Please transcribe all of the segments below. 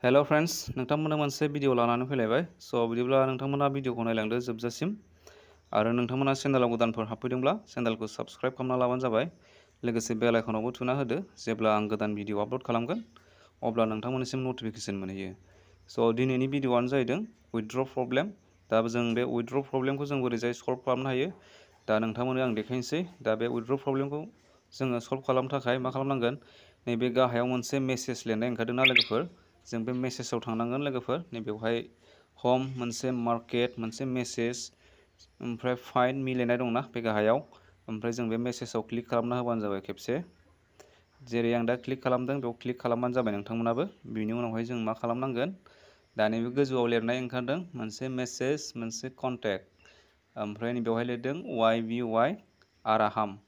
हेल' friends, नोंथांमोननो मोनसे video लानानै फैलायबाय। बिदिब्ला नोंथांमोना भिडिअखौ नायलांदो जोबजासिम। आरो नोंथांमोना चेनेलाव गोदानफोर हाबफैदोंब्ला चेनेलखौ साबस्क्राइब खालामना लाबानो जाबाय। लोगोसे बेल आइकनावबो थुना होदो, जेब्ला आं गोदान भिडिअ आपल'ड खालामगोन अब्ला नोंथांमोननिसिम नटिफिकेसन मोनहैयो। दिनैनि भिडिअआनो जाहैदों उइथड्र प्रब्लेम। दा जों बे उइथड्र प्रब्लेमखौ जों बोरैजाय सल्भ खालामनो हायो दा नोंथांमोननो आं देखायनोसै। दा बे उइथड्र प्रब्लेमखौ जोङो सल्भ खालामनो थाखाय मा खालामनांगोन, नैबे गाहायाव मोनसे मेसेज लिरनाय ओंखारदोंना लोगोफोर, जों बे मेसेजाव थांनांगोन लोगोफोर। नैबेवहाय हम, मोनसे मार्केट, मोनसे मेसेज, ओमफ्राय फाइन्ड मिलायनाय दंना बे गाहायाव। ओमफ्राय जों बे मेसेजाव क्लिक खालामना होबानो जाबाय खेबसे। जेरै आं दा क्लिक खालामदों बेयाव क्लिक खालामबानो जाबाय नोंथांमोनाबो। बिनि उनावहाय जों मा खालामनांगोन, दा नैबे गोजौआव लिरनाय ओंखारदों मोनसे मेसेज, मोनसे कन्टेक्ट, ओमफ्राय नैबेवहाय लिरदों YBY आराहाम।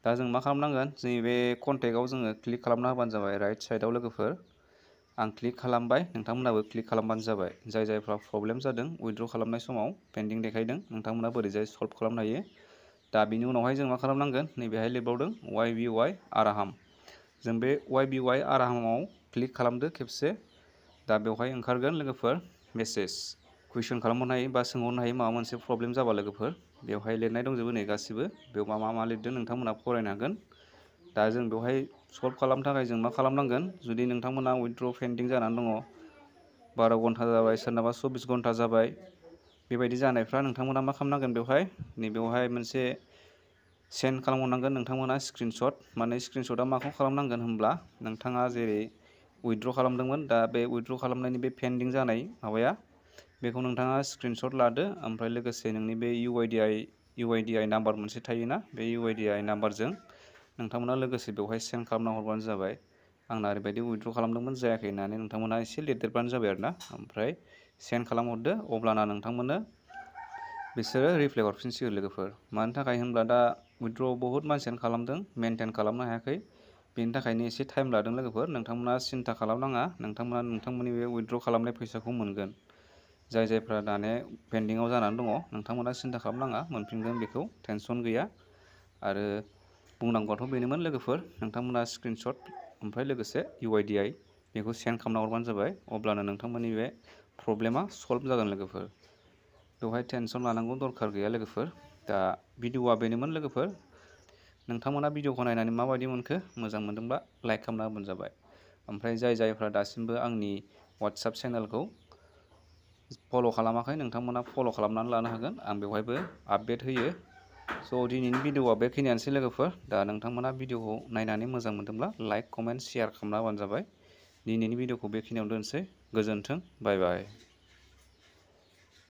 दा जों मा खालामनांगोन, जोंनि बे कन्टेक्टआव जोङो क्लिक खालामना होबानो जाबाय राइट साइडआव लोगोफोर। आं क्लिक खालामबाय, नोंथांमोनाबो क्लिक खालामबानो जाबाय। जायफ्रा प्रब्लेम जादों उइथड्र खालामनाय समाव पेन्डिं देखायदों, नोंथांमोना बोरैजाय सल्भ खालामनो हायो। दा बिनि उनावहाय जों मा खालामनांगोन, नैबेहाय लिरबावदों YBY आराहाम। जों बे YBY आराहामाव क्लिक खालामदो खेबसे। दा बेवहाय ओंखारगोन लोगोफोर मेसेज। कुइसन खालामहरनो हायो बा सोंहरनो हायो माबा मोनसे प्रब्लेम जाबा लोगोफोर। बेवहाय लिरनाय दंजोबो नै गासिबो, बेयाव मा लिरदों नोंथांमोना फरायनो हागोन। दा जों बेवहाय सल्भ खालामनो थाखाय जों मा खालामनांगोन, जुदि नोंथांमोना उइथड्र पेन्डिं जानानै दङ, 12 घन्टा जाबाय, सोरनाबा 24 घन्टा जाबाय, बेबायदि जानायफ्रा नोंथांमोना मा खालामनांगोन, बेवहाय नैबेवहाय मोनसे सेन्ड खालामहरनांगोन नोंथांमोना स्क्रिनशट। माने स्क्रिनशटआ माखौ खालामनांगोन होनब्ला, नोंथाङा जेरै उइथड्र खालामदोंमोन, दा बे उइथड्र खालामनायनि बे पेन्डिं जानाय माबाया, बेखौ नोंथाङा स्क्रिनशट लादो। ओमफ्राय लोगोसे नोंनि बे UIDI नाम्बार मोनसे थायोना, बे UIDI नाम्बारजों नोंथांमोना लोगोसे बेवहाय सेन्ड खालामना हरबानो जाबाय। आंना ओरैबायदि उइथड्र खालामदोंमोन जायाखै होननानै नोंथांमोना एसे लिरदेरबानो जाबाय आरोना। ओमफ्राय सेन्ड खालामहरदो, अब्लाना नोंथांमोननो बिसोरो रिप्लाय हरफिनसिगोन लोगोफोर। मानि थाखाय होनब्ला दा उइथड्र बहुद मानसियानो खालामदों, मेनटेन खालामनो हायाखै, बेनि थाखायनो एसे टाइम लादों लोगोफोर। नोंथांमोना सिन्था खालामनाङा, नोंथांमोना नोंथांमोननि बे उइथड्र खालामनाय फैसाखौ मोनगोन। जायफ्रा दाने पेन्डिंआव जानानै दङ, नोंथांमोना सिन्था खालामनाङा, मोनफिनगोन बेखौ, टेनसन गैया। आरो बुंनांगौआथ' बेनोमोन लोगोफोर, नोंथांमोना स्क्रिनशट ओमफ्राय लोगोसे UIDI बेखौ सेन्ड खालामना हरबानो जाबाय। अब्लानो नोंथांमोननि बे प्रब्लेमा सल्भ जागोन लोगोफोर। बेवहाय टेनसन लानांगौ दरखार गैया लोगोफोर। दा भिडिअआ बेनोमोन लोगोफोर। नोंथांमोना भिडिअखौ नायनानै माबायदि मोनखो, मोजां मोनदोंब्ला लाइक खालामना होबानो जाबाय। ओमफ्राय जायफ्रा दासिमबो आंनि वाट्सएप चेनेलखौ फल' खालामाखै, नोंथांमोना फल' खालामनानै लानो हागोन। आं बेवहायबो आपडेट होयो। दिनैनि भिडिअआ बेखिनियानोसै लोगोफोर। दा नोंथांमोना भिडिअखौ नायनानै मोजां मोनदोंब्ला लाइक, कमेन्ट, शेयार खालामना होबानो जाबाय। दिनैनि भिडिअखौ बेखिनियावनो दोनसै। गोजोन्थों, बाय बाय।